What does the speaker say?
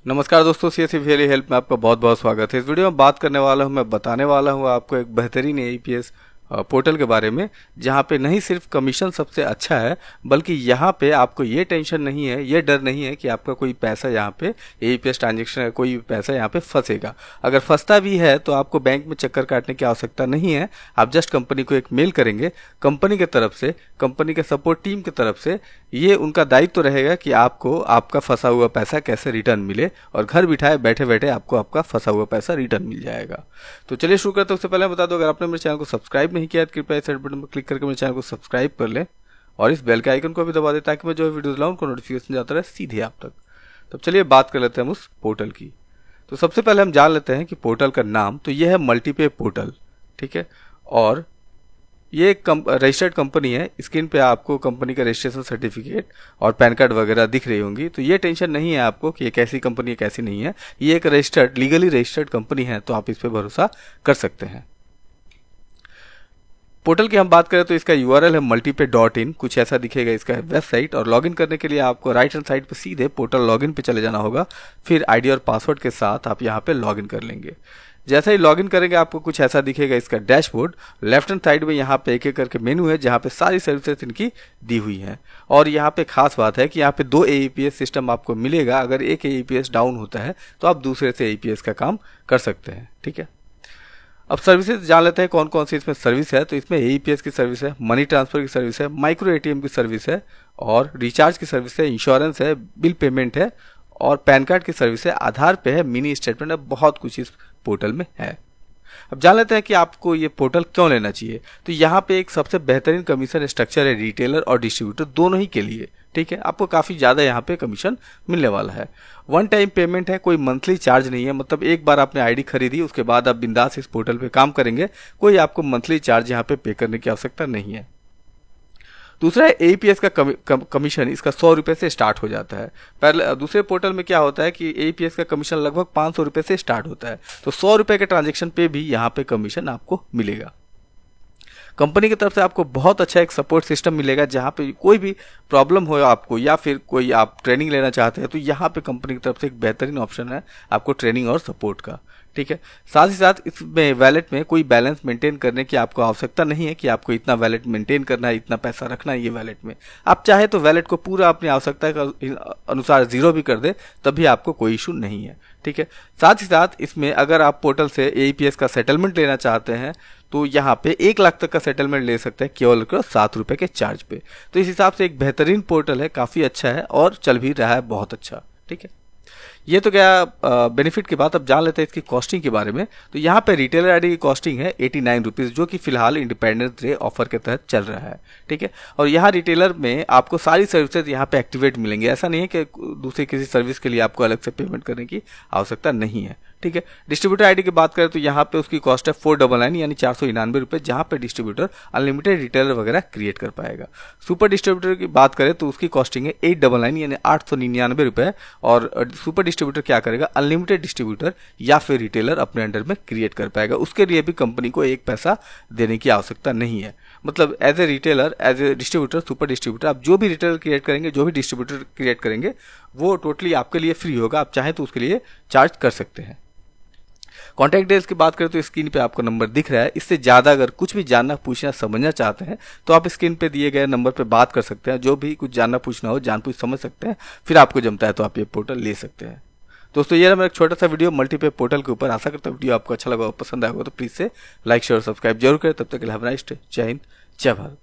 नमस्कार दोस्तों, CSC very help में आपका बहुत बहुत स्वागत है। इस वीडियो में बात करने वाला हूं, मैं बताने वाला हूं आपको एक बेहतरीन एईपीएस पोर्टल के बारे में, जहां पे नहीं सिर्फ कमीशन सबसे अच्छा है, बल्कि यहां पे आपको ये टेंशन नहीं है, ये डर नहीं है कि आपका कोई पैसा यहां पे एईपीएस ट्रांजैक्शन कोई पैसा यहां पे फंसेगा। अगर फंसता भी है तो आपको बैंक में चक्कर काटने की आवश्यकता नहीं है। आप जस्ट कंपनी को एक मेल करेंगे, कंपनी की तरफ से, कंपनी के सपोर्ट टीम की तरफ से ये उनका दायित्व रहेगा कि आपको आपका फंसा हुआ पैसा कैसे रिटर्न मिले, और घर बिठाए बैठे बैठे आपको आपका फंसा हुआ पैसा रिटर्न मिल जाएगा। तो चलिए शुरू करते हैं। उससे पहले बता दो, अगर आपने मेरे चैनल को सब्सक्राइब नहीं किया तो कृपया इस रेड बटन पर क्लिक करके मेरे चैनल को सब्सक्राइब कर लें और इस बेल के आइकन को भी दबा दें ताकि मैं जो वीडियो लाऊं उनको नोटिफिकेशन जाता रहे सीधे आप तक। तो चलिए बात कर लेते हैं हम उस पोर्टल की। तो सबसे पहले हम जान लेते हैं कि पोर्टल का नाम तो यह है मल्टीपे पोर्टल, ठीक है। और ये एक रजिस्टर्ड कंपनी है। स्क्रीन पे आपको कंपनी का रजिस्ट्रेशन सर्टिफिकेट और पैन कार्ड वगैरह दिख रही होंगी। तो ये टेंशन नहीं है आपको कि ये कैसी कंपनी है कैसी नहीं है। ये एक रजिस्टर्ड लीगली रजिस्टर्ड कंपनी है, तो आप इस पे भरोसा कर सकते हैं। पोर्टल की हम बात करें तो इसका यूआरएल है multipe.in, कुछ ऐसा दिखेगा इसका वेबसाइट। और लॉगिन करने के लिए आपको राइट हैंड साइड पे सीधे पोर्टल लॉगिन पे चले जाना होगा। फिर आईडी और पासवर्ड के साथ आप यहाँ पे लॉगिन कर लेंगे। जैसे ही लॉगिन करेंगे आपको कुछ ऐसा दिखेगा इसका डैशबोर्ड। लेफ्ट हैंड साइड में यहाँ पे एक एक करके मेनू है जहाँ पे सारी सर्विसेज इनकी दी हुई हैं। और यहाँ पे खास बात है कि यहाँ पे 2 एईपीएस सिस्टम आपको मिलेगा। अगर एक एईपीएस डाउन होता है तो आप दूसरे से एईपीएस का काम कर सकते हैं, ठीक है। अब सर्विसेज जान लेते हैं कौन कौन सी इसमें सर्विस है। तो इसमें एईपीएस की सर्विस है, मनी ट्रांसफर की सर्विस है, माइक्रो एटीएम की सर्विस है, और रिचार्ज की सर्विस है, इंश्योरेंस है, बिल पेमेंट है, और पैन कार्ड की सर्विस है, आधार पे है, मिनी स्टेटमेंट है, बहुत कुछ इस पोर्टल में है। अब जान लेते हैं कि आपको ये पोर्टल क्यों लेना चाहिए। तो यहाँ पे एक सबसे बेहतरीन कमीशन स्ट्रक्चर है रिटेलर और डिस्ट्रीब्यूटर दोनों ही के लिए, ठीक है। आपको काफी ज्यादा यहाँ पे कमीशन मिलने वाला है। वन टाइम पेमेंट है, कोई मंथली चार्ज नहीं है। मतलब एक बार आपने आईडी खरीदी उसके बाद आप बिंदास इस पोर्टल पे काम करेंगे, कोई आपको मंथली चार्ज यहाँ पे पे करने की आवश्यकता नहीं है। दूसरा है एईपीएस का कमीशन, इसका 100 रुपए से स्टार्ट हो जाता है। पहले दूसरे पोर्टल में क्या होता है कि एईपीएस का कमीशन लगभग 500 रुपए से स्टार्ट होता है। तो 100 रुपए के ट्रांजेक्शन पे भी यहाँ पे कमीशन आपको मिलेगा। कंपनी की तरफ से आपको बहुत अच्छा एक सपोर्ट सिस्टम मिलेगा, जहां पे कोई भी प्रॉब्लम हो आपको या फिर कोई आप ट्रेनिंग लेना चाहते हैं तो यहाँ पे कंपनी की तरफ से एक बेहतरीन ऑप्शन है आपको ट्रेनिंग और सपोर्ट का, ठीक है। साथ ही साथ इसमें वैलेट में कोई बैलेंस मेंटेन करने की आपको आवश्यकता नहीं है कि आपको इतना वैलेट मेंटेन करना है, इतना पैसा रखना है ये वैलेट में। आप चाहे तो वैलेट को पूरा अपनी आवश्यकता के अनुसार जीरो भी कर दे, तभी आपको कोई इशू नहीं है, ठीक है। साथ ही साथ इसमें अगर आप पोर्टल से एईपीएस का सेटलमेंट लेना चाहते हैं तो यहाँ पे 1 लाख तक का सेटलमेंट ले सकते हैं केवल 7 रुपए के चार्ज पे। तो इस हिसाब से एक बेहतरीन पोर्टल है, काफी अच्छा है और चल भी रहा है बहुत अच्छा, ठीक है। ये तो क्या बेनिफिट की बात। अब जान लेते हैं इसकी कॉस्टिंग के बारे में। तो यहाँ पे रिटेलर आईडी की कॉस्टिंग है 89 रुपीज, जो कि फिलहाल इंडिपेंडेंस डे ऑफर के तहत चल रहा है, ठीक है। और यहाँ रिटेलर में आपको सारी सर्विसेज यहाँ पे एक्टिवेट मिलेंगे। ऐसा नहीं है कि दूसरी किसी सर्विस के लिए आपको अलग से पेमेंट करने की आवश्यकता नहीं है, ठीक है। डिस्ट्रीब्यूटर आईडी की बात करें तो यहाँ पे उसकी कॉस्ट है 499 यानी 499 रुपए, जहाँ पे डिस्ट्रीब्यूटर अनलिमिटेड रिटेलर वगैरह क्रिएट कर पाएगा। सुपर डिस्ट्रीब्यूटर की बात करें तो उसकी कॉस्टिंग है 899 यानी 899 रुपए। और सुपर डिस्ट्रीब्यूटर क्या करेगा, अनलिमिटेड डिस्ट्रीब्यूटर या फिर रिटेलर अपने अंडर में क्रिएट कर पाएगा। उसके लिए भी कंपनी को एक पैसा देने की आवश्यकता नहीं है। मतलब as a retailer, as a distributor, super distributor, आप जो भी रिटेलर क्रिएट करेंगे, जो भी डिस्ट्रीब्यूटर क्रिएट करेंगे, वो टोटली आपके लिए फ्री होगा। आप चाहें तो उसके लिए चार्ज कर सकते हैं। कॉन्टैक्ट डिटेल्स की बात करें तो स्क्रीन पे आपको नंबर दिख रहा है। इससे ज्यादा अगर कुछ भी जानना, पूछना, समझना चाहते हैं तो आप स्क्रीन पे दिए गए नंबर पे बात कर सकते हैं। जो भी कुछ जानना पूछना हो, जान पूछ समझ सकते हैं। फिर आपको जमता है तो आप ये पोर्टल ले सकते हैं। दोस्तों ये मेरा एक छोटा सा वीडियो मल्टीपे पोर्टल के ऊपर। आशा करता हूँ वीडियो आपको अच्छा लगा, पसंद आएगा तो प्लीज से लाइक शेयर और सब्सक्राइब जरूर करें। तब तक के लिए हैव अ नाइस डे। जय हिंद, जय भारत।